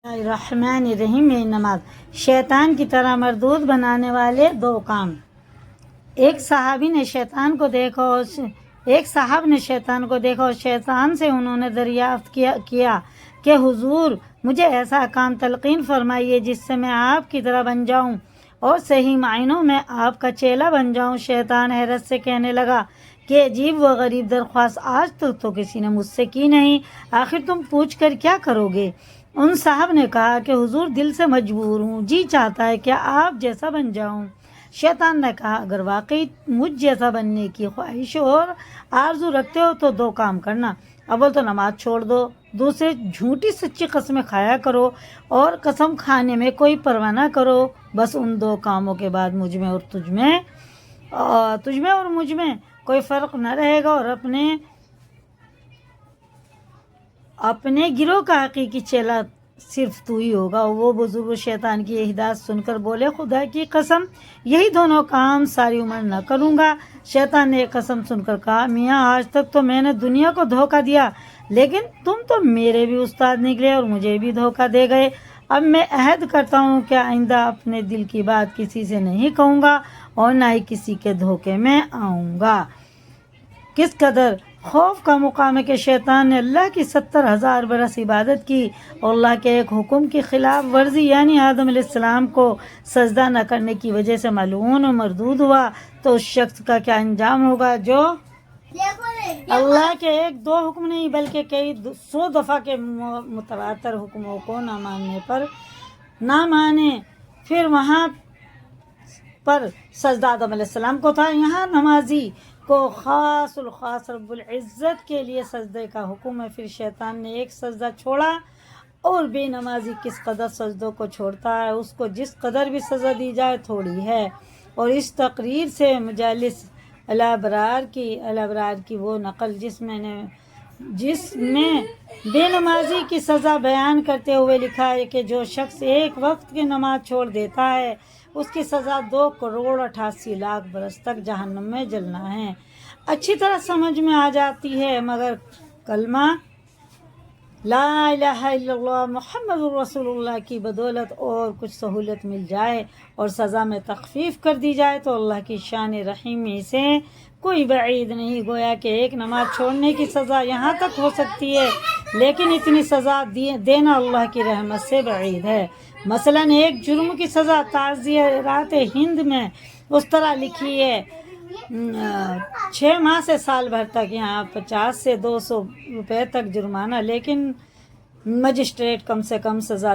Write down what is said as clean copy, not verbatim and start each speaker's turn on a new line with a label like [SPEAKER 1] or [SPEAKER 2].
[SPEAKER 1] الرحمن الرحیم نماز شیطان کی طرح مردود بنانے والے دو کام۔ ایک صاحب نے شیطان کو دیکھا اور شیطان سے انہوں نے دریافت کیا کہ حضور مجھے ایسا کام تلقین فرمائیے جس سے میں آپ کی طرح بن جاؤں اور صحیح معنوں میں آپ کا چیلا بن جاؤں۔ شیطان حیرت سے کہنے لگا کہ عجیب و غریب درخواست، آج تک تو کسی نے مجھ سے کی نہیں، آخر تم پوچھ کر کیا کرو گے؟ ان صاحب نے کہا کہ حضور دل سے مجبور ہوں، جی چاہتا ہے کہ آپ جیسا بن جاؤں۔ شیطان نے کہا اگر واقعی مجھ جیسا بننے کی خواہش اور آرزو رکھتے ہو تو دو کام کرنا، اول تو نماز چھوڑ دو، دوسرے جھوٹی سچی قسمیں کھایا کرو اور قسم کھانے میں کوئی پرواہ نہ کرو۔ بس ان دو کاموں کے بعد تجھ میں اور مجھ میں کوئی فرق نہ رہے گا اور اپنے گروہ کا حقیقی چیلا صرف تو ہی ہوگا۔ وہ بزرگ شیطان کی یہ ہدایت سن کر بولے خدا کی قسم یہی دونوں کام ساری عمر نہ کروں گا۔ شیطان نے یہ قسم سن کر کہا میاں آج تک تو میں نے دنیا کو دھوکہ دیا، لیکن تم تو میرے بھی استاد نکلے اور مجھے بھی دھوکہ دے گئے۔ اب میں عہد کرتا ہوں کہ آئندہ اپنے دل کی بات کسی سے نہیں کہوں گا اور نہ ہی کسی کے دھوکے میں آؤں گا۔ کس قدر خوف کا مقام ہے کہ شیطان نے اللہ کی 70,000 برس عبادت کی اور اللہ کے ایک حکم کی خلاف ورزی یعنی آدم علیہ السلام کو سجدہ نہ کرنے کی وجہ سے ملعون و مردود ہوا، تو اس شخص کا کیا انجام ہوگا جو اللہ کے ایک دو حکم نہیں بلکہ کئی 100 دفعہ کے متواتر حکموں کو نہ مانے۔ پھر وہاں پر سجدہ آدم علیہ السلام کو تھا، یہاں نمازی کو خاص الخاص رب العزت کے لیے سجدے کا حکم ہے۔ پھر شیطان نے ایک سجدہ چھوڑا اور بے نمازی کس قدر سجدوں کو چھوڑتا ہے اس کو جس قدر بھی سزا دی جائے تھوڑی ہے۔ اور اس تقریر سے مجالس الابرار کی وہ نقل جس میں بے نمازی کی سزا بیان کرتے ہوئے لکھا ہے کہ جو شخص ایک وقت کی نماز چھوڑ دیتا ہے اس کی سزا 2,88,00,000 برس تک جہنم میں جلنا ہے۔ اچھی طرح سمجھ میں آ جاتی ہے، مگر کلمہ لا الہ الا اللہ محمد رسول اللہ کی بدولت اور کچھ سہولت مل جائے اور سزا میں تخفیف کر دی جائے تو اللہ کی شان رحیمی سے کوئی بعید نہیں۔ گویا کہ ایک نماز چھوڑنے کی سزا یہاں تک ہو سکتی ہے، لیکن اتنی سزا دینا اللہ کی رحمت سے بعید ہے۔ مثلاً ایک جرم کی سزا تعزیرات ہند میں اس طرح لکھی ہے 6 ماہ سے سال بھر تک، یہاں 50 سے 200 روپے تک جرمانہ، لیکن مجسٹریٹ کم سے کم سزا